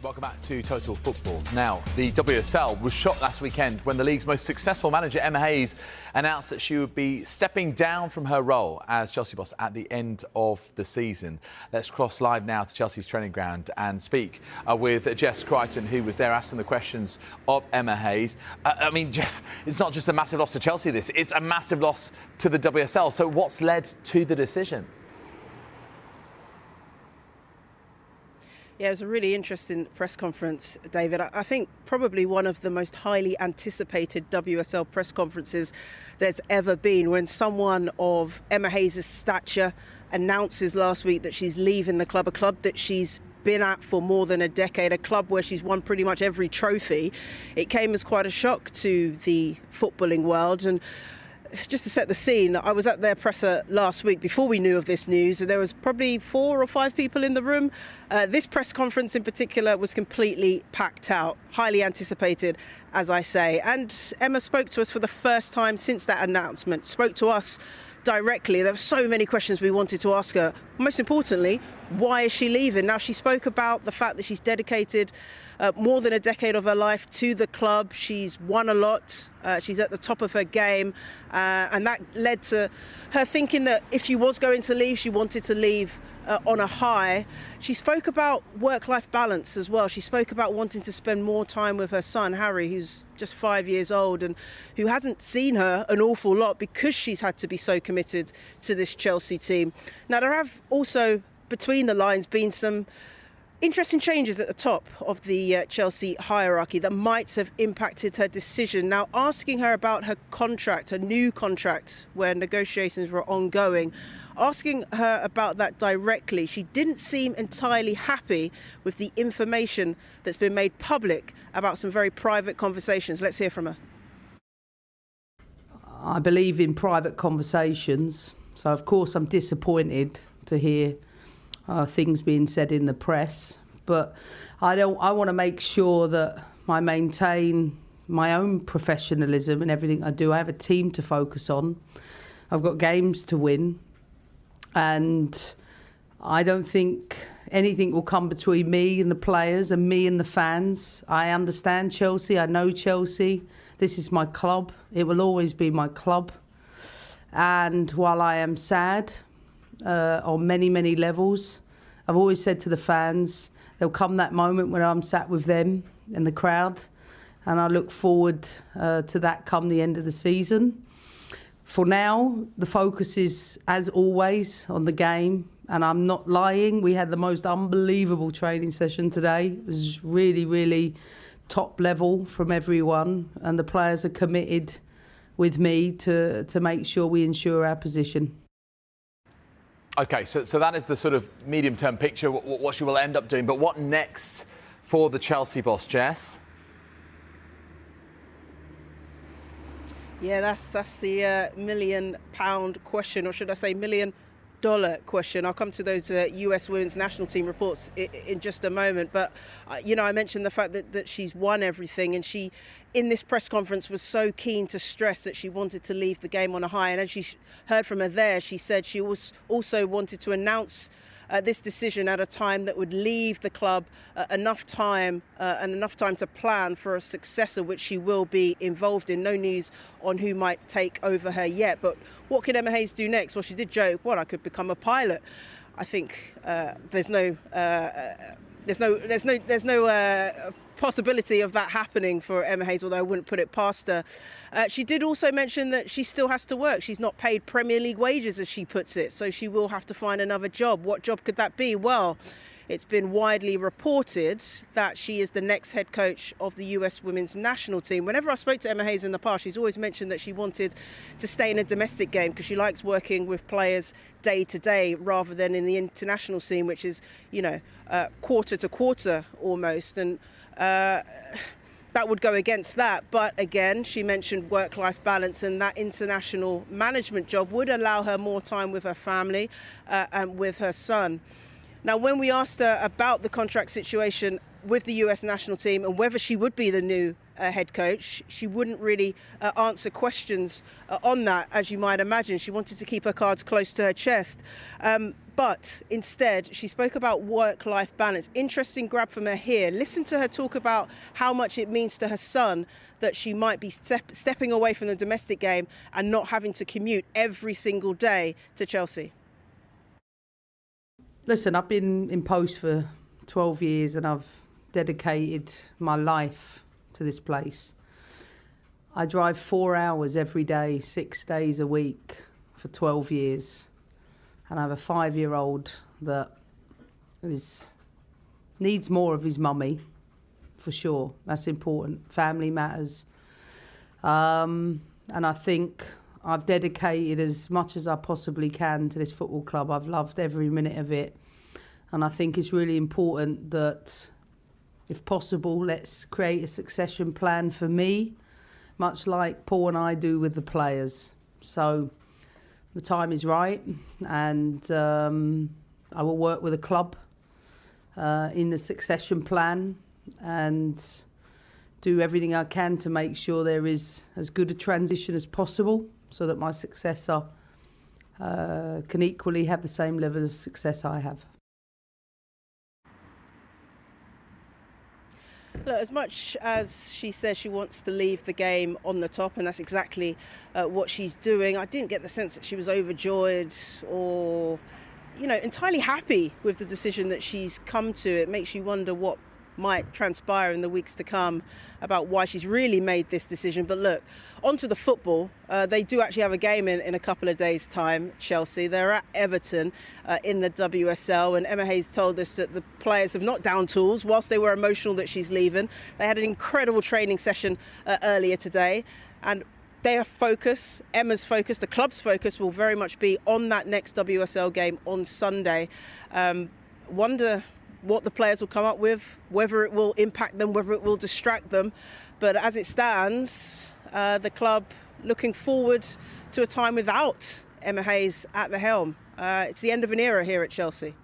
Welcome back to Total Football. Now, the WSL was shocked last weekend when the league's most successful manager, Emma Hayes, announced that she would be stepping down from her role as Chelsea boss at the end of the season. Let's cross live now to Chelsea's training ground and speak with Jess Crichton, who was there asking the questions of Emma Hayes. I mean, Jess, it's not just a massive loss to Chelsea, it's a massive loss to the WSL. So what's led to the decision? Yeah, it was a really interesting press conference, David. I think probably one of the most highly anticipated WSL press conferences there's ever been, when someone of Emma Hayes' stature announces last week that she's leaving the club, a club that she's been at for more than a decade, a club where she's won pretty much every trophy. It came as quite a shock to the footballing world. And just to set the scene, I was at their presser last week before we knew of this news, and there was probably 4 or 5 people in the room. This press conference in particular was completely packed out, highly anticipated, as I say. And Emma spoke to us for the first time since that announcement, spoke to us directly. There were so many questions we wanted to ask her. Most importantly, why is she leaving? Now, she spoke about the fact that she's dedicated more than a decade of her life to the club. She's won a lot. She's at the top of her game. And that led to her thinking that if she was going to leave, she wanted to leave on a high. She spoke about work-life balance as well. She spoke about wanting to spend more time with her son, Harry, who's just 5 years old and who hasn't seen her an awful lot because she's had to be so committed to this Chelsea team. Now, there have also, between the lines, been some interesting changes at the top of the Chelsea hierarchy that might have impacted her decision. Now, asking her about her contract, her new contract, where negotiations were ongoing, asking her about that directly, she didn't seem entirely happy with the information that's been made public about some very private conversations. Let's hear from her. I believe in private conversations, so of course I'm disappointed to hear things being said in the press, but I want to make sure that I maintain my own professionalism in everything I do. I have a team to focus on. I've got games to win, and I don't think anything will come between me and the players and me and the fans. I understand Chelsea. I know Chelsea. This is my club. It will always be my club. And while I am sad on many, many levels, I've always said to the fans, there'll come that moment when I'm sat with them in the crowd, and I look forward to that come the end of the season. For now, the focus is, as always, on the game, and I'm not lying. We had the most unbelievable training session today. It was really, really top level from everyone, and the players are committed with me to make sure we ensure our position. OK, so that is the sort of medium-term picture, what she will end up doing. But what next for the Chelsea boss, Jess? Yeah, that's the £1 million question, or should I say $1 million question. I'll come to those US women's national team reports in just a moment. But, you know, I mentioned the fact that she's won everything, and she, in this press conference, was so keen to stress that she wanted to leave the game on a high. And as you heard from her there, she said she also wanted to announce this decision at a time that would leave the club enough time to plan for a successor, which she will be involved in. No news on who might take over her yet. But what can Emma Hayes do next? Well, she did joke, I could become a pilot. I think there's no possibility of that happening for Emma Hayes, although I wouldn't put it past her. She did also mention that she still has to work. She's not paid Premier League wages, as she puts it, so she will have to find another job. What job could that be? Well, it's been widely reported that she is the next head coach of the US women's national team. Whenever I spoke to Emma Hayes in the past, she's always mentioned that she wanted to stay in a domestic game because she likes working with players day to day rather than in the international scene, which is, you know, quarter to quarter almost. And that would go against that. But again, she mentioned work-life balance, and that international management job would allow her more time with her family and with her son. Now, when we asked her about the contract situation with the US national team and whether she would be the new head coach, she wouldn't really answer questions on that, as you might imagine. She wanted to keep her cards close to her chest. But instead, she spoke about work-life balance. Interesting grab from her here. Listen to her talk about how much it means to her son that she might be stepping away from the domestic game and not having to commute every single day to Chelsea. Listen, I've been in post for 12 years and I've dedicated my life to this place. I drive 4 hours every day, 6 days a week for 12 years. And I have a 5-year-old that needs more of his mummy, for sure. That's important. Family matters. And I think I've dedicated as much as I possibly can to this football club. I've loved every minute of it. And I think it's really important that, if possible, let's create a succession plan for me, much like Paul and I do with the players. So the time is right, and I will work with the club in the succession plan and do everything I can to make sure there is as good a transition as possible so that my successor can equally have the same level of success I have. Look, as much as she says she wants to leave the game on the top, and that's exactly what she's doing, I didn't get the sense that she was overjoyed or, entirely happy with the decision that she's come to. It makes you wonder what might transpire in the weeks to come about why she's really made this decision. But look, onto the football. They do actually have a game in a couple of days' time, Chelsea. They're at Everton in the WSL, and Emma Hayes told us that the players have not down tools whilst they were emotional that she's leaving. They had an incredible training session earlier today, and their focus, Emma's focus, the club's focus will very much be on that next WSL game on Sunday. Wonder what the players will come up with, whether it will impact them, whether it will distract them. But as it stands, the club looking forward to a time without Emma Hayes at the helm. It's the end of an era here at Chelsea.